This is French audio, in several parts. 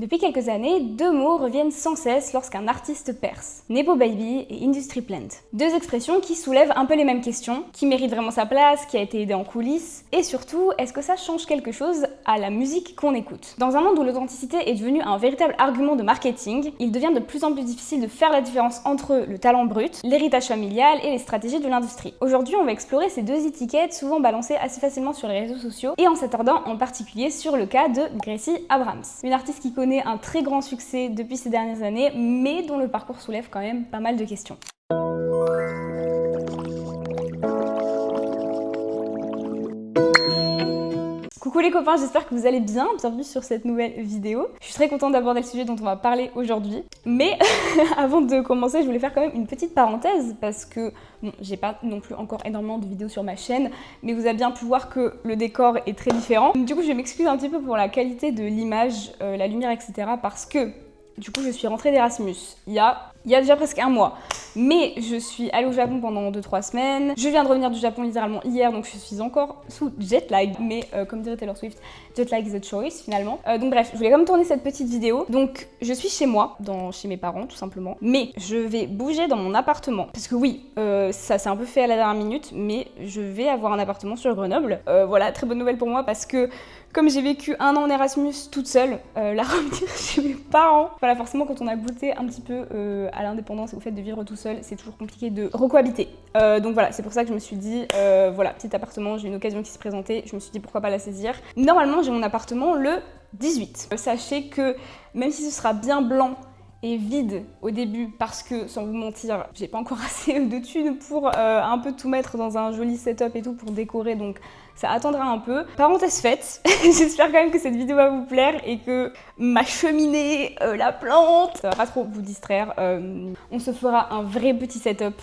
Depuis quelques années, deux mots reviennent sans cesse lorsqu'un artiste perce. Nepo Baby et Industry Plant. Deux expressions qui soulèvent un peu les mêmes questions, qui méritent vraiment sa place, qui a été aidé en coulisses, et surtout, est-ce que ça change quelque chose à la musique qu'on écoute? Dans un monde où l'authenticité est devenue un véritable argument de marketing, il devient de plus en plus difficile de faire la différence entre le talent brut, l'héritage familial et les stratégies de l'industrie. Aujourd'hui, on va explorer ces deux étiquettes souvent balancées assez facilement sur les réseaux sociaux, et en s'attardant en particulier sur le cas de Gracie Abrams, une artiste qui connaît un très grand succès depuis ces dernières années, mais dont le parcours soulève quand même pas mal de questions. Coucou les copains, j'espère que vous allez bien, bienvenue sur cette nouvelle vidéo. Je suis très contente d'aborder le sujet dont on va parler aujourd'hui, mais avant de commencer, je voulais faire quand même une petite parenthèse parce que, bon, j'ai pas non plus encore énormément de vidéos sur ma chaîne, mais vous avez bien pu voir que le décor est très différent. Du coup, je m'excuse un petit peu pour la qualité de l'image, la lumière, etc. parce que, du coup, je suis rentrée d'Erasmus il y a déjà presque un mois. Mais je suis allée au Japon pendant 2-3 semaines. Je viens de revenir du Japon littéralement hier, donc je suis encore sous jet lag. Mais comme dirait Taylor Swift, jet lag is a choice finalement. Donc bref, je voulais quand même tourner cette petite vidéo. Donc je suis chez moi, chez mes parents tout simplement. Mais je vais bouger dans mon appartement. Parce que oui, ça s'est un peu fait à la dernière minute, mais je vais avoir un appartement sur Grenoble. Voilà, très bonne nouvelle pour moi parce que comme j'ai vécu un an en Erasmus toute seule, la revenir chez mes parents. Voilà, forcément quand on a goûté un petit peu à l'indépendance et au fait de vivre tout seul, c'est toujours compliqué de recohabiter. Donc voilà, c'est pour ça que je me suis dit, voilà, petit appartement, j'ai une occasion qui se présentait, je me suis dit pourquoi pas la saisir. Normalement, j'ai mon appartement le 18. Sachez que même si ce sera bien blanc et vide au début parce que, sans vous mentir, j'ai pas encore assez de thunes pour un peu tout mettre dans un joli setup et tout pour décorer, donc ça attendra un peu. Parenthèse faite, j'espère quand même que cette vidéo va vous plaire et que ma cheminée, la plante, ça va pas trop vous distraire. On se fera un vrai petit setup,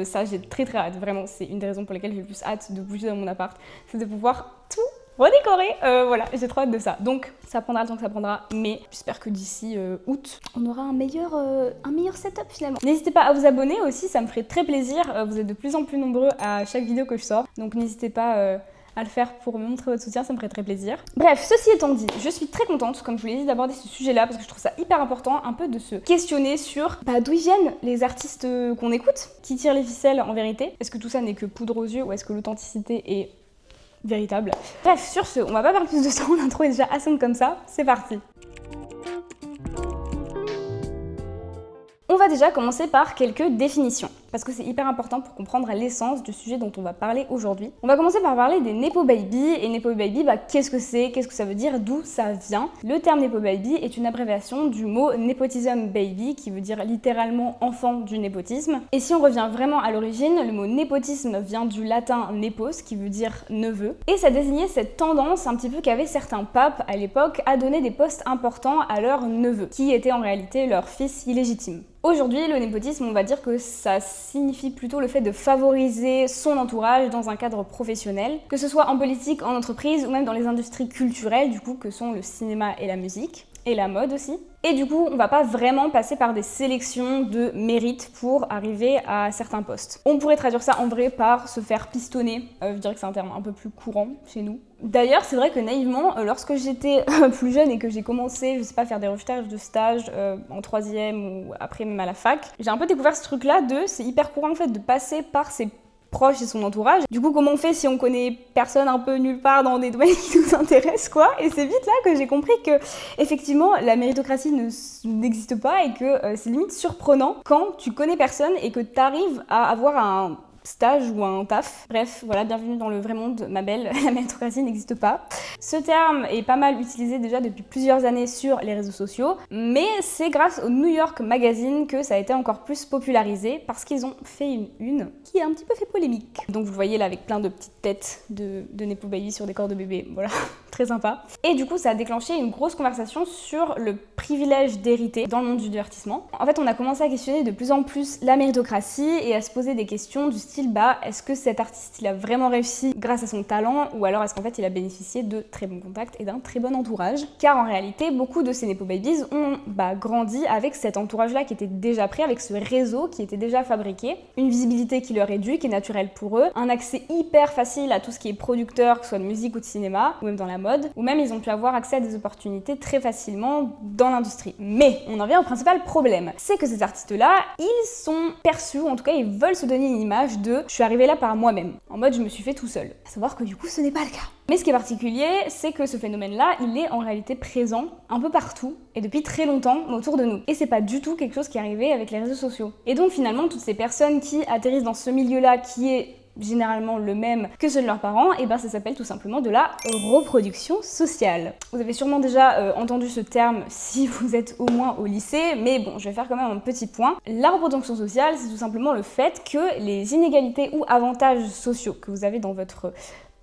ça j'ai très hâte, vraiment c'est une des raisons pour lesquelles j'ai le plus hâte de bouger dans mon appart, c'est de pouvoir tout redécorer. Voilà, j'ai trop hâte de ça. Donc ça prendra le temps que ça prendra, mais j'espère que d'ici août, on aura un meilleur setup finalement. N'hésitez pas à vous abonner aussi, ça me ferait très plaisir. Vous êtes de plus en plus nombreux à chaque vidéo que je sors, donc n'hésitez pas à le faire pour me montrer votre soutien, ça me ferait très plaisir. Bref, ceci étant dit, je suis très contente, comme je vous l'ai dit, d'aborder ce sujet-là parce que je trouve ça hyper important, un peu de se questionner sur d'où ils viennent les artistes qu'on écoute, qui tirent les ficelles en vérité. Est-ce que tout ça n'est que poudre aux yeux ou est-ce que l'authenticité est véritable? Bref, sur ce, on va pas perdre plus de temps, l'intro est déjà assez longue comme ça, c'est parti. On va déjà commencer par quelques définitions, parce que c'est hyper important pour comprendre l'essence du sujet dont on va parler aujourd'hui. On va commencer par parler des Nepo Baby, et Nepo Baby, qu'est-ce que c'est, qu'est-ce que ça veut dire, d'où ça vient? Le terme Nepo Baby est une abréviation du mot Nepotism Baby, qui veut dire littéralement enfant du népotisme. Et si on revient vraiment à l'origine, le mot népotisme vient du latin nepos, qui veut dire neveu, et ça désignait cette tendance un petit peu qu'avaient certains papes à l'époque à donner des postes importants à leurs neveux, qui étaient en réalité leurs fils illégitimes. Aujourd'hui, le népotisme, on va dire que ça signifie plutôt le fait de favoriser son entourage dans un cadre professionnel, que ce soit en politique, en entreprise ou même dans les industries culturelles, du coup, que sont le cinéma et la musique, et la mode aussi. Et du coup, on va pas vraiment passer par des sélections de mérite pour arriver à certains postes. On pourrait traduire ça en vrai par se faire pistonner, je dirais que c'est un terme un peu plus courant chez nous. D'ailleurs, c'est vrai que naïvement, lorsque j'étais plus jeune et que j'ai commencé, je sais pas, à faire des recherches de stage en 3e ou après même à la fac, j'ai un peu découvert ce truc-là c'est hyper courant en fait de passer par ces proche et son entourage. Du coup, comment on fait si on connaît personne un peu nulle part dans des domaines qui nous intéressent, quoi? Et c'est vite là que j'ai compris que, effectivement, la méritocratie n'existe pas et que c'est limite surprenant quand tu connais personne et que tu arrives à avoir un stage ou un taf. Bref, voilà, bienvenue dans le vrai monde, ma belle, la méritocratie n'existe pas. Ce terme est pas mal utilisé déjà depuis plusieurs années sur les réseaux sociaux, mais c'est grâce au New York Magazine que ça a été encore plus popularisé parce qu'ils ont fait une une qui a un petit peu fait polémique. Donc vous le voyez là avec plein de petites têtes de Nepo Baby sur des corps de bébé, voilà, très sympa. Et du coup, ça a déclenché une grosse conversation sur le privilège d'hériter dans le monde du divertissement. En fait, on a commencé à questionner de plus en plus la méritocratie et à se poser des questions du style est-ce que cet artiste il a vraiment réussi grâce à son talent ou alors est-ce qu'en fait il a bénéficié de très bons contacts et d'un très bon entourage? Car en réalité, beaucoup de ces Nepo Babies ont grandi avec cet entourage-là qui était déjà prêt, avec ce réseau qui était déjà fabriqué, une visibilité qui leur est due, qui est naturelle pour eux, un accès hyper facile à tout ce qui est producteur, que ce soit de musique ou de cinéma, ou même dans la mode, ou même ils ont pu avoir accès à des opportunités très facilement dans l'industrie. Mais on en vient au principal problème, c'est que ces artistes-là, ils sont perçus, ou en tout cas ils veulent se donner une image de « je suis arrivé là par moi-même », en mode « je me suis fait tout seul ». À savoir que du coup ce n'est pas le cas. Mais ce qui est particulier, c'est que ce phénomène-là, il est en réalité présent un peu partout et depuis très longtemps autour de nous. Et c'est pas du tout quelque chose qui est arrivé avec les réseaux sociaux. Et donc finalement, toutes ces personnes qui atterrissent dans ce milieu-là, qui est généralement le même que ceux de leurs parents, et ben ça s'appelle tout simplement de la reproduction sociale. Vous avez sûrement déjà entendu ce terme si vous êtes au moins au lycée, mais bon, je vais faire quand même un petit point. La reproduction sociale, c'est tout simplement le fait que les inégalités ou avantages sociaux que vous avez dans votre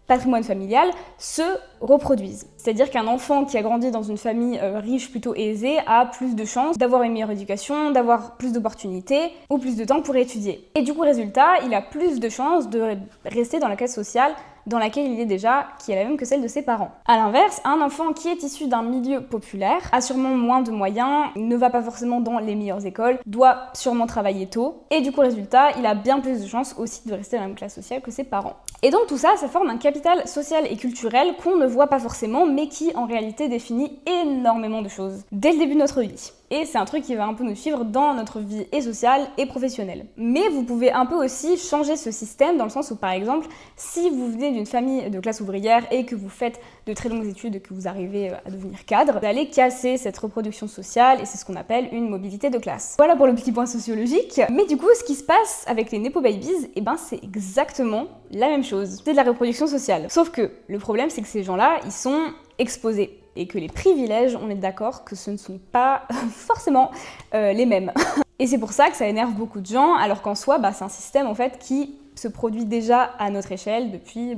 patrimoine familial se reproduisent. C'est-à-dire qu'un enfant qui a grandi dans une famille riche, plutôt aisée, a plus de chances d'avoir une meilleure éducation, d'avoir plus d'opportunités ou plus de temps pour étudier. Et du coup, résultat, il a plus de chances de rester dans la classe sociale dans laquelle il est déjà, qui est la même que celle de ses parents. A l'inverse, un enfant qui est issu d'un milieu populaire a sûrement moins de moyens, ne va pas forcément dans les meilleures écoles, doit sûrement travailler tôt, et du coup, résultat, il a bien plus de chances aussi de rester dans la même classe sociale que ses parents. Et donc tout ça, ça forme un capital social et culturel qu'on ne voit pas forcément, mais qui en réalité définit énormément de choses dès le début de notre vie. Et c'est un truc qui va un peu nous suivre dans notre vie et sociale et professionnelle. Mais vous pouvez un peu aussi changer ce système dans le sens où, par exemple, si vous venez d'une famille de classe ouvrière et que vous faites de très longues études et que vous arrivez à devenir cadre, vous allez casser cette reproduction sociale et c'est ce qu'on appelle une mobilité de classe. Voilà pour le petit point sociologique. Mais du coup, ce qui se passe avec les Nepo Babies, eh ben, c'est exactement la même chose. C'est de la reproduction sociale. Sauf que le problème, c'est que ces gens-là, ils sont exposés. Et que les privilèges, on est d'accord que ce ne sont pas forcément les mêmes. Et c'est pour ça que ça énerve beaucoup de gens, alors qu'en soi, c'est un système en fait qui se produit déjà à notre échelle depuis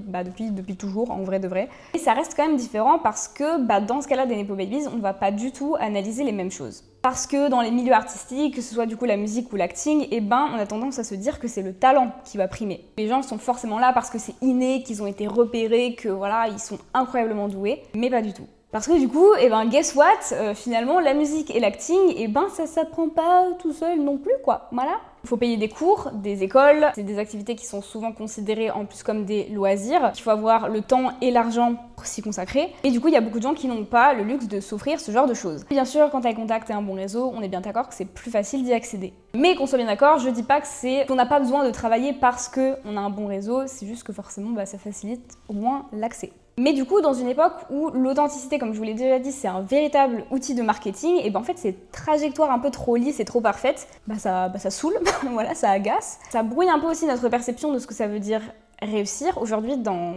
toujours, en vrai de vrai. Et ça reste quand même différent parce que dans ce cas-là des Nepo Babies, on va pas du tout analyser les mêmes choses. Parce que dans les milieux artistiques, que ce soit du coup la musique ou l'acting, on a tendance à se dire que c'est le talent qui va primer. Les gens sont forcément là parce que c'est inné, qu'ils ont été repérés, que voilà, ils sont incroyablement doués, mais pas du tout. Parce que du coup, guess what, finalement, la musique et l'acting, ça s'apprend pas tout seul non plus, quoi. Voilà. Il faut payer des cours, des écoles, c'est des activités qui sont souvent considérées en plus comme des loisirs. Il faut avoir le temps et l'argent pour s'y consacrer. Et du coup, il y a beaucoup de gens qui n'ont pas le luxe de s'offrir ce genre de choses. Bien sûr, quand tu as un contact et un bon réseau, on est bien d'accord que c'est plus facile d'y accéder. Mais qu'on soit bien d'accord, je dis pas que qu'on n'a pas besoin de travailler parce qu'on a un bon réseau, c'est juste que forcément, ça facilite au moins l'accès. Mais du coup, dans une époque où l'authenticité, comme je vous l'ai déjà dit, c'est un véritable outil de marketing, et en fait, ces trajectoires un peu trop lisses et trop parfaites, ça saoule, voilà, ça agace. Ça brouille un peu aussi notre perception de ce que ça veut dire réussir aujourd'hui dans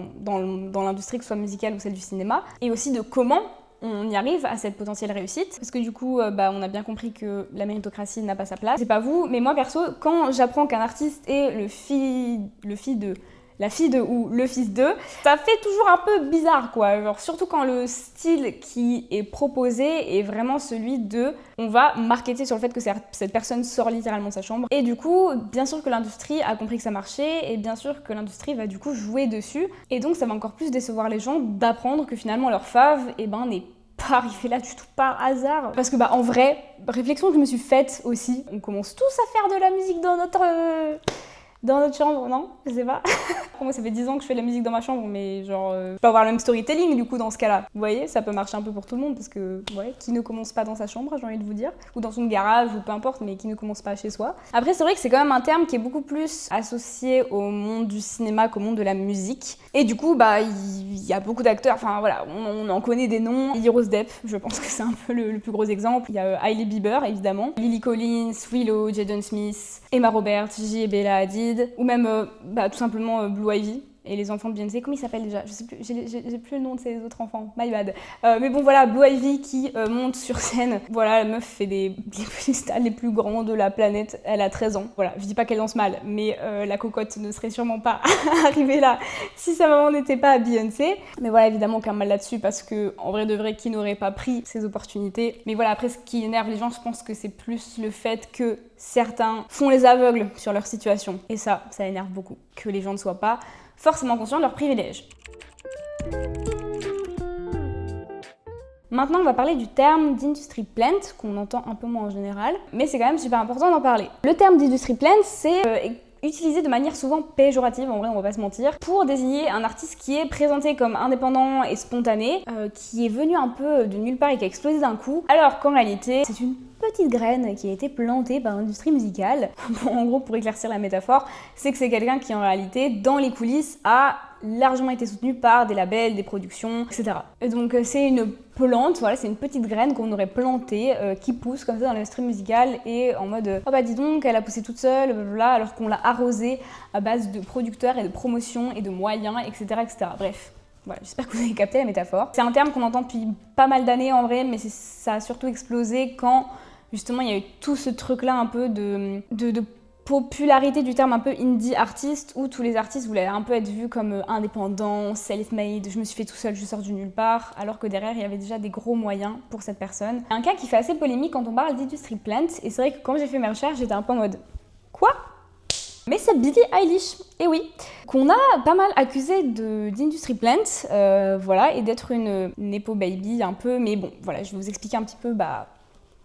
l'industrie, que ce soit musicale ou celle du cinéma, et aussi de comment on y arrive à cette potentielle réussite. Parce que du coup, on a bien compris que la méritocratie n'a pas sa place. C'est pas vous, mais moi perso, quand j'apprends qu'un artiste est la fille de ou le fils de, ça fait toujours un peu bizarre quoi, genre, surtout quand le style qui est proposé est vraiment celui de on va marketer sur le fait que cette personne sort littéralement de sa chambre. Et du coup, bien sûr que l'industrie a compris que ça marchait et bien sûr que l'industrie va du coup jouer dessus et donc ça va encore plus décevoir les gens d'apprendre que finalement leur fave n'est pas arrivé là du tout par hasard. Parce que en vrai, réflexion que je me suis faite aussi, on commence tous à faire de la musique dans notre chambre, non? Je sais pas. Moi, ça fait 10 ans que je fais de la musique dans ma chambre, mais genre, je peux avoir le même storytelling du coup dans ce cas-là. Vous voyez, ça peut marcher un peu pour tout le monde parce que, qui ne commence pas dans sa chambre, j'ai envie de vous dire, ou dans son garage, ou peu importe, mais qui ne commence pas chez soi. Après, c'est vrai que c'est quand même un terme qui est beaucoup plus associé au monde du cinéma qu'au monde de la musique. Et du coup, il y a beaucoup d'acteurs, enfin voilà, on en connaît des noms. Lily Rose Depp, je pense que c'est un peu le plus gros exemple. Il y a Hailey Bieber, évidemment. Lily Collins, Willow, Jaden Smith, Emma Roberts, Gigi et Bella Hadid. Ou même tout simplement Blue Ivy et les enfants de Beyoncé. Comment ils s'appellent déjà? Je sais plus, j'ai plus le nom de ces autres enfants, my bad. Mais bon voilà, Blue Ivy qui monte sur scène. Voilà, la meuf fait des piédestals les plus grands de la planète. Elle a 13 ans. Voilà, je dis pas qu'elle danse mal, mais la cocotte ne serait sûrement pas arrivée là si sa maman n'était pas Beyoncé. Mais voilà, évidemment aucun mal là-dessus parce que en vrai de vrai, qui n'aurait pas pris ces opportunités? Mais voilà, après ce qui énerve les gens, je pense que c'est plus le fait que certains font les aveugles sur leur situation. Et ça énerve beaucoup. Que les gens ne soient pas forcément conscients de leurs privilèges. Maintenant, on va parler du terme d'industry plant, qu'on entend un peu moins en général, mais c'est quand même super important d'en parler. Le terme d'industry plant, c'est utilisé de manière souvent péjorative, en vrai on va pas se mentir, pour désigner un artiste qui est présenté comme indépendant et spontané, qui est venu un peu de nulle part et qui a explosé d'un coup, alors qu'en réalité c'est une petite graine qui a été plantée par l'industrie musicale. En gros, pour éclaircir la métaphore, c'est que c'est quelqu'un qui en réalité, dans les coulisses, a largement été soutenu par des labels, des productions, etc. Et donc c'est une plante, voilà, c'est une petite graine qu'on aurait plantée, qui pousse comme ça dans l'industrie musicale et en mode oh bah dis donc, elle a poussé toute seule, blablabla, alors qu'on l'a arrosée à base de producteurs et de promotions et de moyens, etc. etc. Bref. Voilà, j'espère que vous avez capté la métaphore. C'est un terme qu'on entend depuis pas mal d'années en vrai, mais ça a surtout explosé quand justement il y a eu tout ce truc-là un peu de popularité du terme un peu indie artiste, où tous les artistes voulaient un peu être vus comme indépendants, self-made, je me suis fait tout seul, je sors du nulle part, alors que derrière il y avait déjà des gros moyens pour cette personne. Un cas qui fait assez polémique quand on parle d'industry plant, et c'est vrai que quand j'ai fait mes recherches, j'étais un peu en mode quoi ? Mais c'est Billie Eilish, et oui, qu'on a pas mal accusé d'industry plant, voilà, et d'être une nepo baby un peu, mais bon, voilà, je vais vous expliquer un petit peu,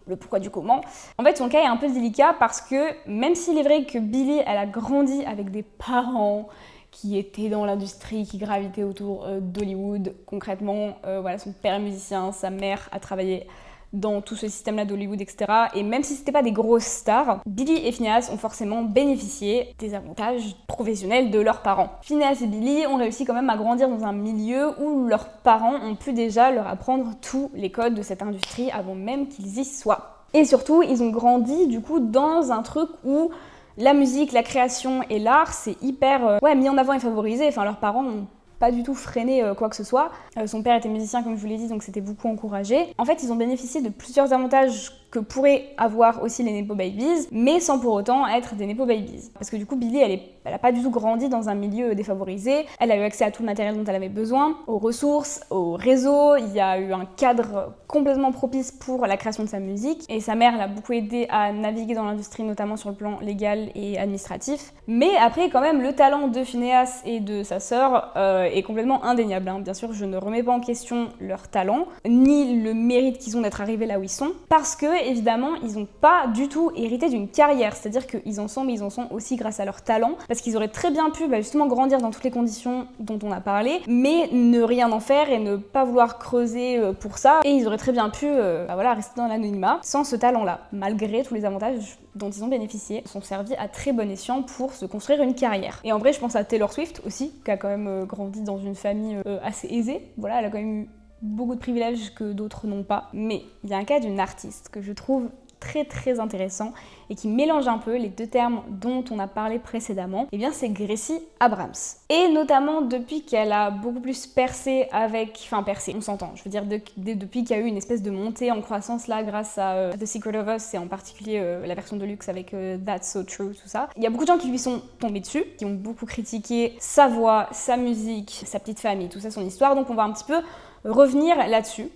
le pourquoi du comment. En fait, son cas est un peu délicat parce que même s'il est vrai que Billie, elle a grandi avec des parents qui étaient dans l'industrie, qui gravitaient autour d'Hollywood, concrètement, voilà, son père est musicien, sa mère a travaillé dans tout ce système-là d'Hollywood, etc. Et même si c'était pas des grosses stars, Billie et Finneas ont forcément bénéficié des avantages professionnels de leurs parents. Finneas et Billie ont réussi quand même à grandir dans un milieu où leurs parents ont pu déjà leur apprendre tous les codes de cette industrie avant même qu'ils y soient. Et surtout, ils ont grandi du coup dans un truc où la musique, la création et l'art, c'est hyper mis en avant et favorisé. Enfin, leurs parents ont pas du tout freiné quoi que ce soit. Son père était musicien comme je vous l'ai dit, donc c'était beaucoup encouragé. En fait, ils ont bénéficié de plusieurs avantages que pourraient avoir aussi les nepo babies, mais sans pour autant être des nepo babies. Parce que du coup, Billie, elle a pas du tout grandi dans un milieu défavorisé. Elle a eu accès à tout le matériel dont elle avait besoin, aux ressources, au réseau. Il y a eu un cadre complètement propice pour la création de sa musique. Et sa mère l'a beaucoup aidé à naviguer dans l'industrie, notamment sur le plan légal et administratif. Mais après, quand même, le talent de Finneas et de sa sœur est complètement indéniable. Hein. Bien sûr, je ne remets pas en question leur talent, ni le mérite qu'ils ont d'être arrivés là où ils sont, parce que, évidemment, ils n'ont pas du tout hérité d'une carrière. C'est-à-dire qu'ils en sont, mais ils en sont aussi grâce à leur talent, parce qu'ils auraient très bien pu justement grandir dans toutes les conditions dont on a parlé, mais ne rien en faire et ne pas vouloir creuser pour ça, et ils auraient très bien pu rester dans l'anonymat sans ce talent-là, malgré tous les avantages dont ils ont bénéficié, sont servis à très bon escient pour se construire une carrière. Et en vrai, je pense à Taylor Swift aussi, qui a quand même grandi dans une famille assez aisée. Voilà, elle a quand même eu beaucoup de privilèges que d'autres n'ont pas. Mais il y a un cas d'une artiste que je trouve très très intéressant et qui mélange un peu les deux termes dont on a parlé précédemment, et bien c'est Gracie Abrams. Et notamment depuis qu'elle a beaucoup plus percé on s'entend, je veux dire depuis qu'il y a eu une espèce de montée en croissance là grâce à The Secret of Us et en particulier la version de luxe avec That's So True, tout ça. Il y a beaucoup de gens qui lui sont tombés dessus, qui ont beaucoup critiqué sa voix, sa musique, sa petite famille, tout ça, son histoire, donc on va un petit peu revenir là-dessus.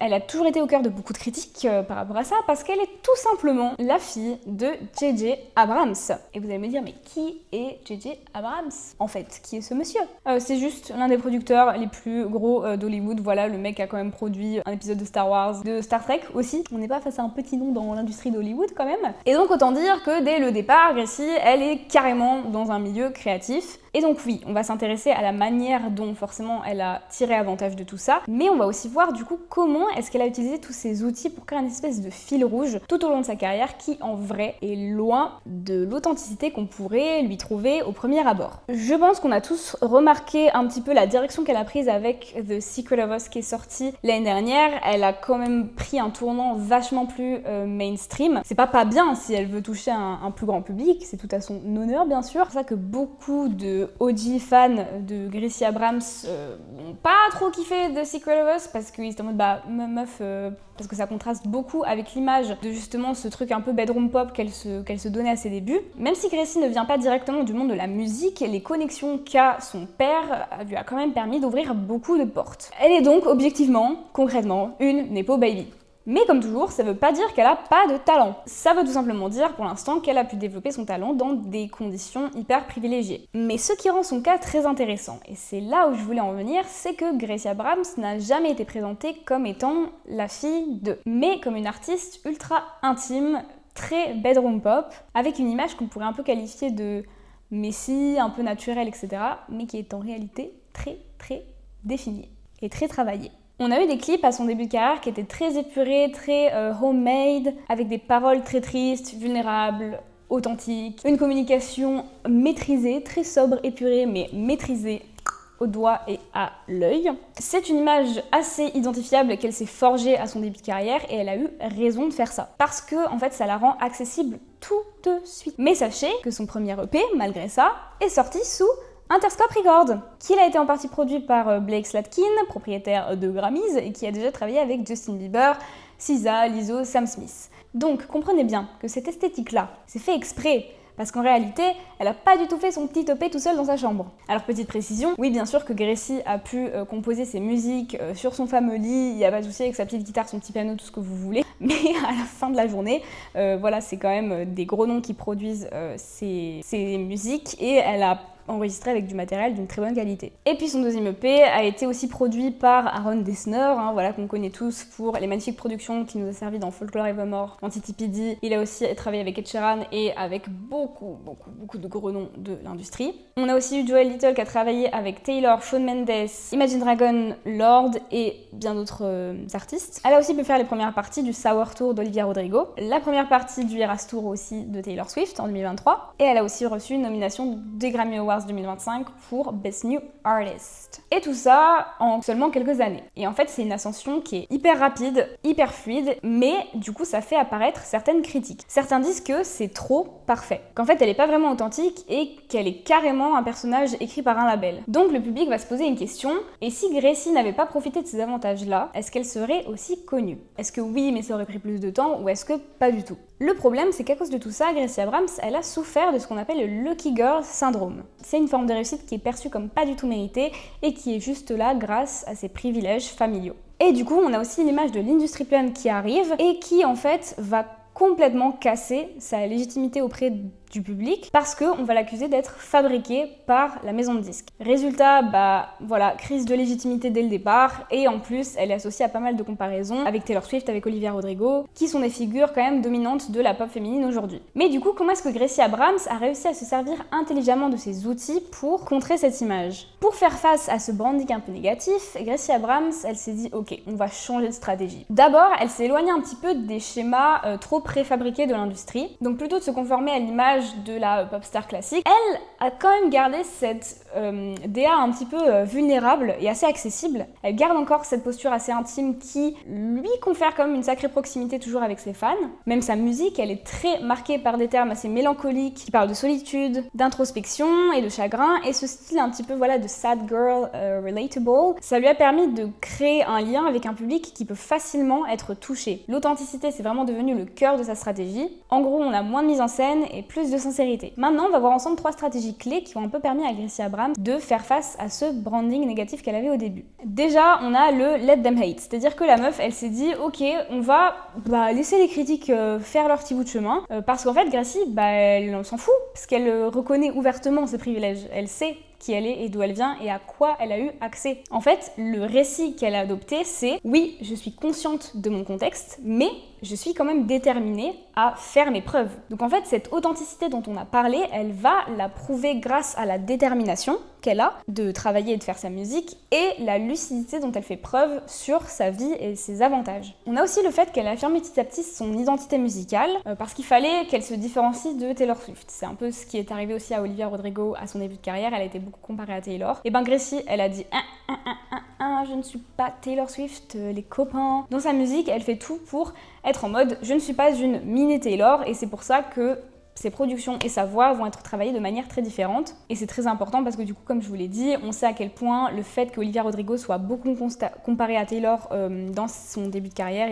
Elle a toujours été au cœur de beaucoup de critiques par rapport à ça parce qu'elle est tout simplement la fille de J.J. Abrams. Et vous allez me dire, mais qui est J.J. Abrams? En fait, qui est ce monsieur? C'est juste l'un des producteurs les plus gros d'Hollywood. Voilà, le mec a quand même produit un épisode de Star Wars, de Star Trek aussi. On n'est pas face à un petit nom dans l'industrie d'Hollywood quand même. Et donc autant dire que dès le départ, Gracie, elle est carrément dans un milieu créatif. Et donc oui, on va s'intéresser à la manière dont forcément elle a tiré avantage de tout ça, mais on va aussi voir du coup comment est-ce qu'elle a utilisé tous ces outils pour créer une espèce de fil rouge tout au long de sa carrière qui en vrai est loin de l'authenticité qu'on pourrait lui trouver au premier abord. Je pense qu'on a tous remarqué un petit peu la direction qu'elle a prise avec The Secret of Us qui est sorti l'année dernière. Elle a quand même pris un tournant vachement plus mainstream. C'est pas bien si elle veut toucher un plus grand public, c'est tout à son honneur bien sûr. C'est pour ça que beaucoup de OG fans de Gracie Abrams n'ont pas trop kiffé The Secret of Us parce qu'ils étaient en mode meuf, parce que ça contraste beaucoup avec l'image de justement ce truc un peu bedroom pop qu'elle se donnait à ses débuts. Même si Gracie ne vient pas directement du monde de la musique, les connexions qu'a son père lui a quand même permis d'ouvrir beaucoup de portes. Elle est donc objectivement, concrètement, une nepo baby. Mais comme toujours, ça veut pas dire qu'elle a pas de talent. Ça veut tout simplement dire pour l'instant qu'elle a pu développer son talent dans des conditions hyper privilégiées. Mais ce qui rend son cas très intéressant, et c'est là où je voulais en venir, c'est que Gracie Abrams n'a jamais été présentée comme étant la fille de, mais comme une artiste ultra intime, très bedroom pop, avec une image qu'on pourrait un peu qualifier de messy, un peu naturelle, etc., mais qui est en réalité très définie et très travaillée. On a eu des clips à son début de carrière qui étaient très épurés, très homemade, avec des paroles très tristes, vulnérables, authentiques, une communication maîtrisée, très sobre, épurée, mais maîtrisée au doigt et à l'œil. C'est une image assez identifiable qu'elle s'est forgée à son début de carrière et elle a eu raison de faire ça. Parce que, en fait, ça la rend accessible tout de suite. Mais sachez que son premier EP, malgré ça, est sorti sous Interscope Records, qu'il a été en partie produit par Blake Slatkin, propriétaire de Grammys, et qui a déjà travaillé avec Justin Bieber, SZA, Lizzo, Sam Smith. Donc, comprenez bien que cette esthétique-là, c'est fait exprès, parce qu'en réalité, elle n'a pas du tout fait son petit EP tout seul dans sa chambre. Alors, petite précision, oui, bien sûr que Gracie a pu composer ses musiques sur son fameux lit, il n'y a pas de souci avec sa petite guitare, son petit piano, tout ce que vous voulez, mais à la fin de la journée, voilà, c'est quand même des gros noms qui produisent ces musiques, et elle a enregistré avec du matériel d'une très bonne qualité. Et puis son deuxième EP a été aussi produit par Aaron Dessner, voilà, qu'on connaît tous pour les magnifiques productions qui nous a servi dans Folklore Evermore, Anti-TPD. Il a aussi travaillé avec Ed Sheeran et avec beaucoup de gros noms de l'industrie. On a aussi eu Joel Little qui a travaillé avec Taylor, Shawn Mendes, Imagine Dragon, Lorde et bien d'autres artistes. Elle a aussi pu faire les premières parties du Sour Tour d'Olivia Rodrigo, la première partie du Eras Tour aussi de Taylor Swift en 2023, et elle a aussi reçu une nomination des Grammy Awards 2025 pour Best New Artist. Et tout ça en seulement quelques années. Et en fait, c'est une ascension qui est hyper rapide, hyper fluide, mais du coup, ça fait apparaître certaines critiques. Certains disent que c'est trop parfait, qu'en fait, elle est pas vraiment authentique et qu'elle est carrément un personnage écrit par un label. Donc, le public va se poser une question, et si Gracie n'avait pas profité de ces avantages-là, est-ce qu'elle serait aussi connue? Est-ce que oui, mais ça aurait pris plus de temps, ou est-ce que pas du tout? Le problème, c'est qu'à cause de tout ça, Gracie Abrams, elle a souffert de ce qu'on appelle le Lucky Girl Syndrome. C'est une forme de réussite qui est perçue comme pas du tout méritée et qui est juste là grâce à ses privilèges familiaux. Et du coup, on a aussi l'image de l'industry plan qui arrive et qui en fait va complètement casser sa légitimité auprès du public parce qu'on va l'accuser d'être fabriquée par la maison de disques. Résultat, voilà, crise de légitimité dès le départ, et en plus, elle est associée à pas mal de comparaisons avec Taylor Swift, avec Olivia Rodrigo, qui sont des figures quand même dominantes de la pop féminine aujourd'hui. Mais du coup, comment est-ce que Gracie Abrams a réussi à se servir intelligemment de ces outils pour contrer cette image? Pour faire face à ce branding un peu négatif, Gracie Abrams, elle s'est dit, ok, on va changer de stratégie. D'abord, elle s'est éloignée un petit peu des schémas trop préfabriqués de l'industrie, donc plutôt de se conformer à l'image de la pop star classique, elle a quand même gardé cette DA un petit peu vulnérable et assez accessible. Elle garde encore cette posture assez intime qui lui confère quand même une sacrée proximité toujours avec ses fans. Même sa musique, elle est très marquée par des termes assez mélancoliques qui parlent de solitude, d'introspection et de chagrin, et ce style un petit peu voilà de sad girl relatable, ça lui a permis de créer un lien avec un public qui peut facilement être touché. L'authenticité, c'est vraiment devenu le cœur de sa stratégie. En gros, on a moins de mise en scène et plus de sincérité. Maintenant, on va voir ensemble 3 stratégies clés qui ont un peu permis à Gracie Abrams de faire face à ce branding négatif qu'elle avait au début. Déjà, on a le let them hate, c'est-à-dire que la meuf, elle s'est dit, ok, on va laisser les critiques faire leur petit bout de chemin, parce qu'en fait, Gracie, elle s'en fout, parce qu'elle reconnaît ouvertement ses privilèges. Elle sait qui elle est et d'où elle vient et à quoi elle a eu accès. En fait, le récit qu'elle a adopté, c'est « Oui, je suis consciente de mon contexte, mais je suis quand même déterminée à faire mes preuves. » Donc en fait, cette authenticité dont on a parlé, elle va la prouver grâce à la détermination qu'elle a de travailler et de faire sa musique et la lucidité dont elle fait preuve sur sa vie et ses avantages. On a aussi le fait qu'elle affirme petit à petit son identité musicale parce qu'il fallait qu'elle se différencie de Taylor Swift. C'est un peu ce qui est arrivé aussi à Olivia Rodrigo à son début de carrière, elle a été beaucoup comparée à Taylor. Et Gracie, elle a dit je ne suis pas Taylor Swift, les copains. Dans sa musique, elle fait tout pour être en mode je ne suis pas une mini Taylor, et c'est pour ça que ses productions et sa voix vont être travaillées de manière très différente. Et c'est très important parce que du coup, comme je vous l'ai dit, on sait à quel point le fait qu'Olivia Rodrigo soit beaucoup comparée à Taylor dans son début de carrière,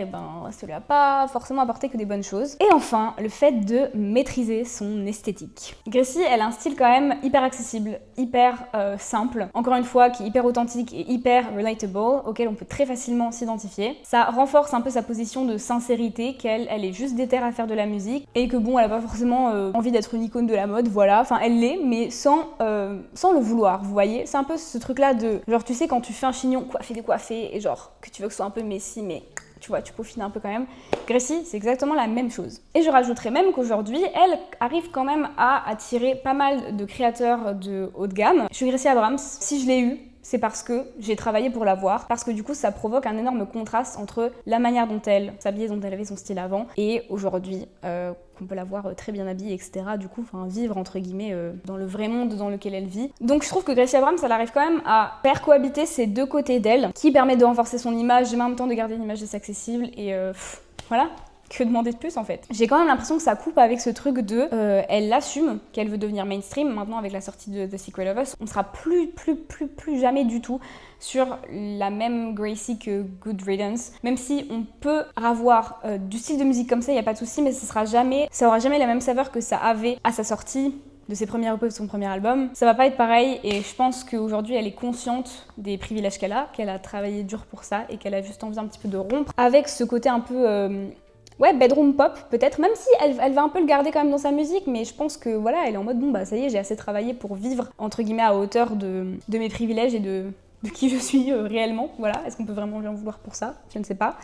ça lui a pas forcément apporté que des bonnes choses. Et enfin, le fait de maîtriser son esthétique. Gracie, elle a un style quand même hyper accessible, hyper simple, encore une fois, qui est hyper authentique et hyper relatable, auquel on peut très facilement s'identifier. Ça renforce un peu sa position de sincérité, qu'elle est juste déterre à faire de la musique, et que bon, elle a pas forcément envie d'être une icône de la mode, voilà, enfin elle l'est, mais sans le vouloir, vous voyez. C'est un peu ce truc là de, genre tu sais quand tu fais un chignon coiffé décoiffé, et genre que tu veux que ce soit un peu messy, mais tu vois, tu peaufines un peu quand même. Gracie, c'est exactement la même chose. Et je rajouterais même qu'aujourd'hui, elle arrive quand même à attirer pas mal de créateurs de haut de gamme. Je suis Gracie Abrams, si je l'ai eu, c'est parce que j'ai travaillé pour l'avoir, parce que du coup ça provoque un énorme contraste entre la manière dont elle s'habillait, dont elle avait son style avant, et aujourd'hui qu'on peut la voir très bien habillée, etc. Du coup, vivre entre guillemets dans le vrai monde dans lequel elle vit. Donc je trouve que Gracie Abrams, elle arrive quand même à faire cohabiter ces deux côtés d'elle, qui permet de renforcer son image, mais en même temps de garder une image assez accessible, et voilà. Que demander de plus en fait? J'ai quand même l'impression que ça coupe avec ce truc de elle assume qu'elle veut devenir mainstream. Maintenant avec la sortie de The Secret of Us, on sera plus jamais du tout sur la même Gracie que Good Riddance. Même si on peut avoir du style de musique comme ça, il n'y a pas de souci, mais ça aura jamais la même saveur que ça avait à sa sortie de ses premières EP de son premier album. Ça va pas être pareil et je pense qu'aujourd'hui elle est consciente des privilèges qu'elle a travaillé dur pour ça et qu'elle a juste envie un petit peu de rompre avec ce côté un peu ouais, bedroom pop peut-être, même si elle va un peu le garder quand même dans sa musique, mais je pense que voilà, elle est en mode bon bah ça y est, j'ai assez travaillé pour vivre entre guillemets à hauteur de mes privilèges et de qui je suis réellement. Voilà, est-ce qu'on peut vraiment lui en vouloir pour ça? Je ne sais pas.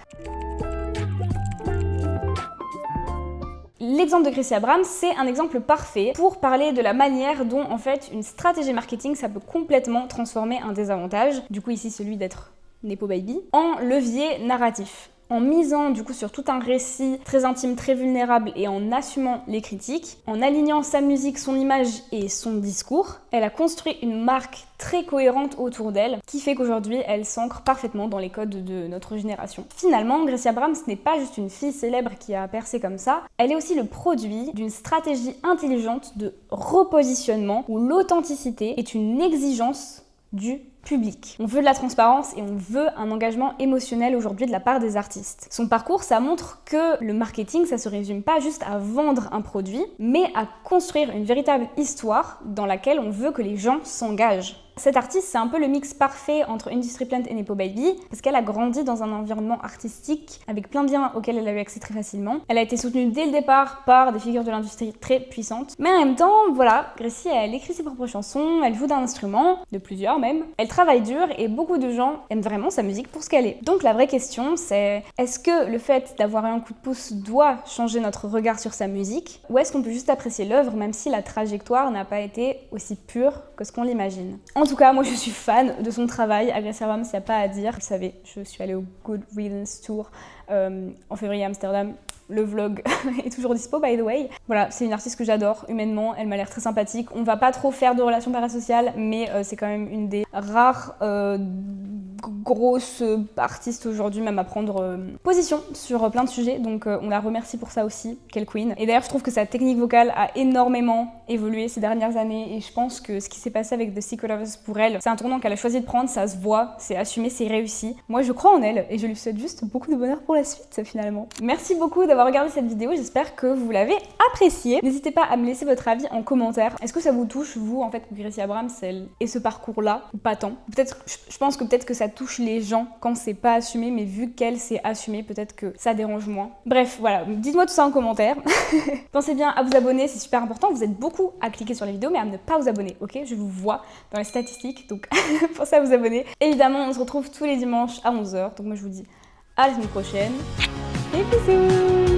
L'exemple de Gracie Abrams, c'est un exemple parfait pour parler de la manière dont en fait une stratégie marketing ça peut complètement transformer un désavantage, du coup ici celui d'être Nepo Baby, en levier narratif. En misant du coup sur tout un récit très intime, très vulnérable et en assumant les critiques, en alignant sa musique, son image et son discours, elle a construit une marque très cohérente autour d'elle qui fait qu'aujourd'hui elle s'ancre parfaitement dans les codes de notre génération. Finalement, Gracie Abrams n'est pas juste une fille célèbre qui a percé comme ça, elle est aussi le produit d'une stratégie intelligente de repositionnement où l'authenticité est une exigence du public. On veut de la transparence et on veut un engagement émotionnel aujourd'hui de la part des artistes. Son parcours, ça montre que le marketing, ça se résume pas juste à vendre un produit, mais à construire une véritable histoire dans laquelle on veut que les gens s'engagent. Cette artiste, c'est un peu le mix parfait entre Industry Plant et Nepo Baby, parce qu'elle a grandi dans un environnement artistique avec plein de biens auxquels elle a eu accès très facilement. Elle a été soutenue dès le départ par des figures de l'industrie très puissantes. Mais en même temps, voilà, Gracie, elle écrit ses propres chansons, elle joue d'un instrument, de plusieurs même. Elle travaille dur et beaucoup de gens aiment vraiment sa musique pour ce qu'elle est. Donc la vraie question, c'est est-ce que le fait d'avoir eu un coup de pouce doit changer notre regard sur sa musique, ou est-ce qu'on peut juste apprécier l'œuvre même si la trajectoire n'a pas été aussi pure que ce qu'on l'imagine? En tout cas, moi je suis fan de son travail. À Gracie Abrams, il n'y a pas à dire. Vous savez, je suis allée au Good Riddance Tour en février à Amsterdam. Le vlog est toujours dispo, by the way. Voilà, c'est une artiste que j'adore humainement, elle m'a l'air très sympathique. On va pas trop faire de relations parasociales, mais c'est quand même une des rares grosses artistes aujourd'hui, même à prendre position sur plein de sujets. Donc on la remercie pour ça aussi, quelle queen. Et d'ailleurs, je trouve que sa technique vocale a énormément évolué ces dernières années. Et je pense que ce qui s'est passé avec The Secret of Us pour elle, c'est un tournant qu'elle a choisi de prendre, ça se voit, c'est assumé, c'est réussi. Moi, je crois en elle et je lui souhaite juste beaucoup de bonheur pour la suite, finalement. Merci beaucoup d'avoir regardé cette vidéo, j'espère que vous l'avez appréciée. N'hésitez pas à me laisser votre avis en commentaire. Est-ce que ça vous touche, vous, en fait, que Gracie Abrams, elle ait ce parcours-là, ou pas tant? Peut-être, je pense que peut-être que ça touche les gens quand c'est pas assumé, mais vu qu'elle s'est assumée, peut-être que ça dérange moins. Bref, voilà, dites-moi tout ça en commentaire. Pensez bien à vous abonner, c'est super important. Vous êtes beaucoup à cliquer sur les vidéos, mais à ne pas vous abonner, ok? Je vous vois dans les statistiques, donc pensez à vous abonner. Évidemment, on se retrouve tous les dimanches à 11h, donc moi je vous dis à la semaine prochaine, et bisous!